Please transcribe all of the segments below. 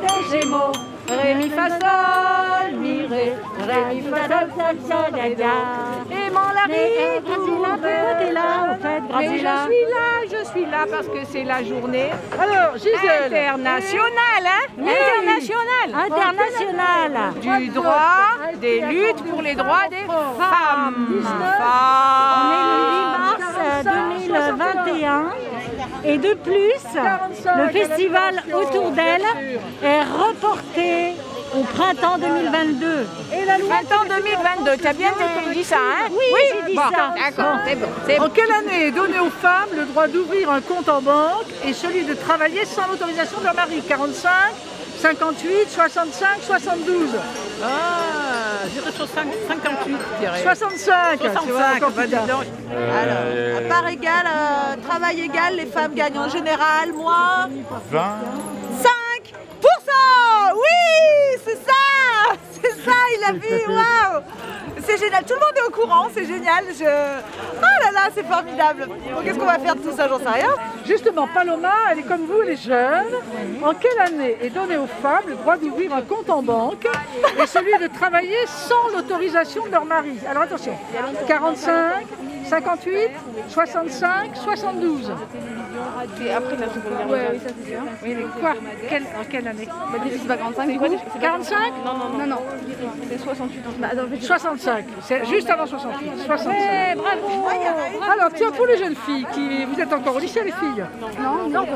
des Gémeaux. Ré, mi, fa, sol, mi, ré. Ré, mi, fa, sol, sol, la, la. Aimant la rive. Grazilla, pourquoi t'es là en fait, Mais Grazilla? je suis là parce que c'est la journée Alors, Gisèle. internationale, hein? Oui. Internationale. International. Du droit des luttes pour les droits des femmes. On est le 8 mars 2021 et de plus, le festival Autour d'elle est reporté au printemps 2022. Et la loi printemps 2022, tu as bien dit ça, hein? Oui, j'ai dit bon, ça. D'accord, c'est bon. C'est En bon. quelle année est donné aux femmes le droit d'ouvrir un compte en banque et celui de travailler sans l'autorisation de leur mari? 45, 58, 65, 72. Ah, je dirais sur 58, je dirais. 65. 65, bah, dis donc. Alors, à part égal, travail égal, les femmes gagnent en général moins 20. 5%. Oui, c'est ça. C'est ça, il a vu, waouh. C'est génial, tout le monde est au courant, c'est génial. Oh là là, c'est formidable. Bon, qu'est-ce qu'on va faire de tout ça, j'en sais rien. Justement, Paloma, elle est comme vous, elle est jeune. En quelle année est donné aux femmes le droit d'ouvrir un compte en banque et celui de travailler sans l'autorisation de leur mari? Alors attention, 45, 58, 65, 72. C'est après la Seconde Guerre mondiale. Oui, ça c'est sûr. Oui, mais quoi? En quelle année? Bah, c'est pas 45, c'est quoi? 45? Non. C'est 68. Bah, attends, 65, c'est juste avant 68. 65. Eh, bravo. Alors tiens, pour les jeunes filles, vous êtes encore au lycée les filles? Non,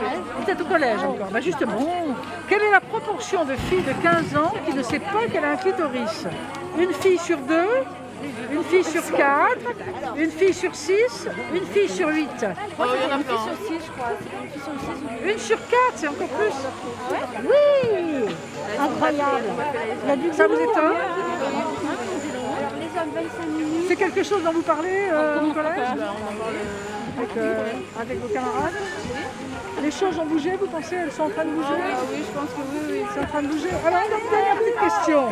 vous êtes au collège encore. Bah justement, quelle est la proportion de filles de 15 ans qui ne sait pas qu'elle a un clitoris? Une fille sur 2, une fille sur 4, une fille sur 6, une fille sur 8. Il y en a plein. Sur 6, je crois. Une fille sur 6 ou Une sur 4, c'est encore plus. Oui, incroyable. Il y a du Ça vous boulot, étonne? les hommes 25 minutes. C'est quelque chose dont vous parlez au collège? Avec vos camarades? Les choses ont bougé, vous pensez? Elles sont en train de bouger? Oui, je pense que oui. C'est en train de bouger. Alors, une dernière petite question.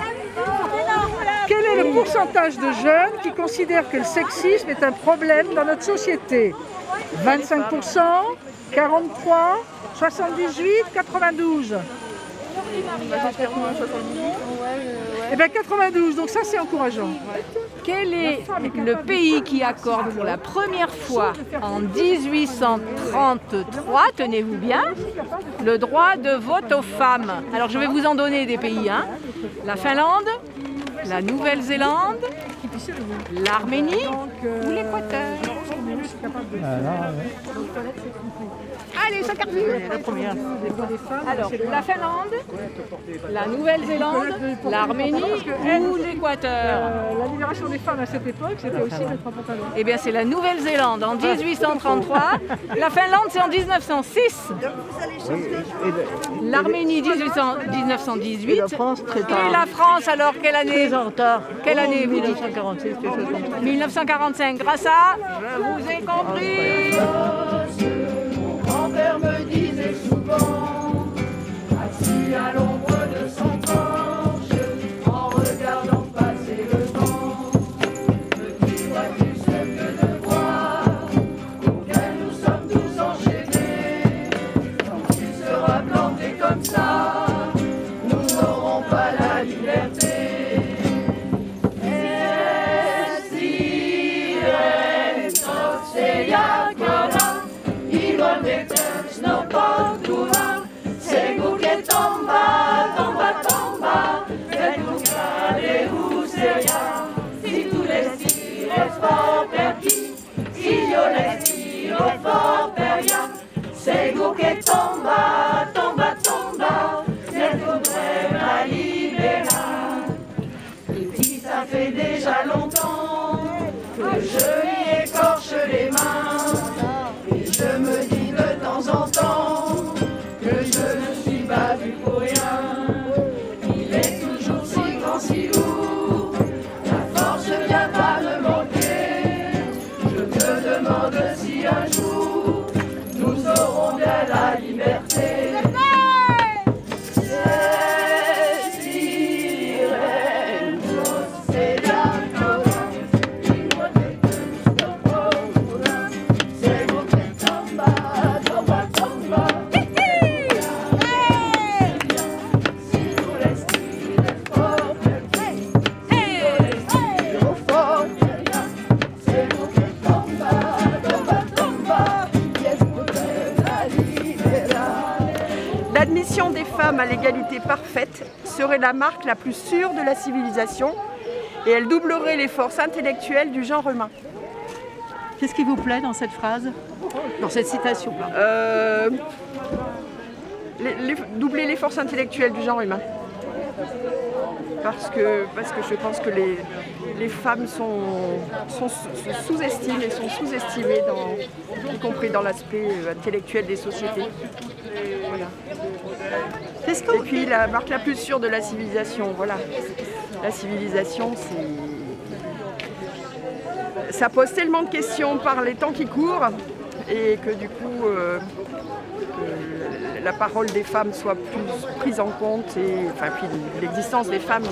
Quel est le pourcentage de jeunes qui considèrent que le sexisme est un problème dans notre société? 25%, 43, 78, 92. Eh bien 92, donc ça c'est encourageant. Quel est le pays qui accorde pour la première fois en 1833, tenez-vous bien, le droit de vote aux femmes? Alors je vais vous en donner des pays, hein. La Finlande, la Nouvelle-Zélande, l'Arménie ou l'Équateur. Allez, ça carte. La première. Alors, la Finlande, la Nouvelle-Zélande, l'Arménie ou l'Équateur? La libération des femmes à cette époque, c'était aussi mettre un pantalon. Eh bien, c'est la Nouvelle-Zélande en 1833, la Finlande c'est en 1906, l'Arménie 1918, Et la France, très tard. et la France alors quelle année? Très en retard. Quelle année vous dites? 1946, quelque chose comme ça. 1945, grâce à, je vous ai compris. Mon grand-père me disait souvent, assis à l'ombre de son porche, en regardant passer le temps, petit vois-tu ce que de voir, auquel nous sommes tous enchaînés, quand il sera planté comme ça, nous n'aurons pas la liberté. Seguro que tomba, tomba, tomba, faites-vous cadez-vous seria, si tu les tires fort perdi, si yo les tire fort peria, seguro que tomba, tomba, tomba, faites-vous la libéral. Et puis ça fait déjà longtemps que je lui écorche les mains, et je me dis de temps en temps que je ne suis pas vu pour rien. Il est toujours si grand, si lourd, la force ne vient pas me manquer. Je me demande si un jour nous aurons bien la liberté. L'admission des femmes à l'égalité parfaite serait la marque la plus sûre de la civilisation et elle doublerait les forces intellectuelles du genre humain. Qu'est-ce qui vous plaît dans cette phrase? Dans cette citation? Doubler les forces intellectuelles du genre humain. Parce que je pense que les femmes sont sous-estimées, sont sous-estimées, y compris dans l'aspect intellectuel des sociétés. Voilà. Et puis la marque la plus sûre de la civilisation, voilà. La civilisation, ça pose tellement de questions par les temps qui courent et que du coup, la parole des femmes soit plus prise en compte et puis l'existence des femmes,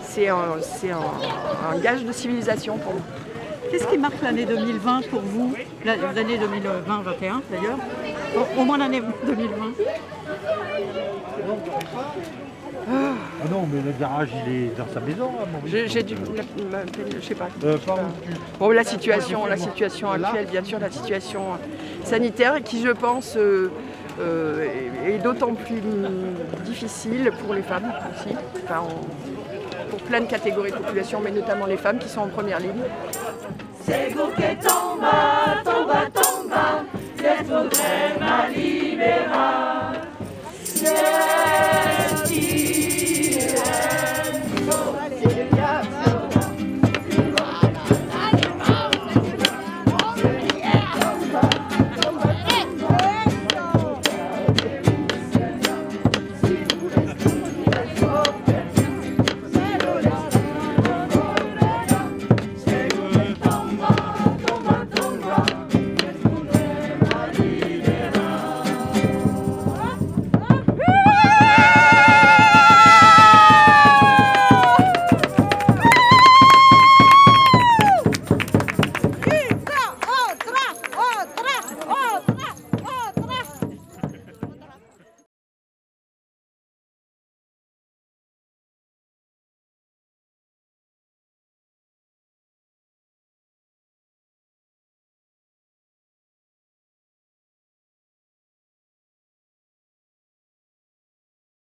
c'est un gage de civilisation pour nous. Qu'est-ce qui marque l'année 2020 pour vous? L'année 2020-21 d'ailleurs, au moins l'année 2020. Ah non, mais le garage, il est dans sa maison. Je sais pas. Bon, la situation actuelle, bien sûr, la situation sanitaire qui, je pense, est d'autant plus difficile pour les femmes aussi, pour plein de catégories de population, mais notamment les femmes qui sont en première ligne. Seguro que tomba, tomba, tomba, les progrès ma libera.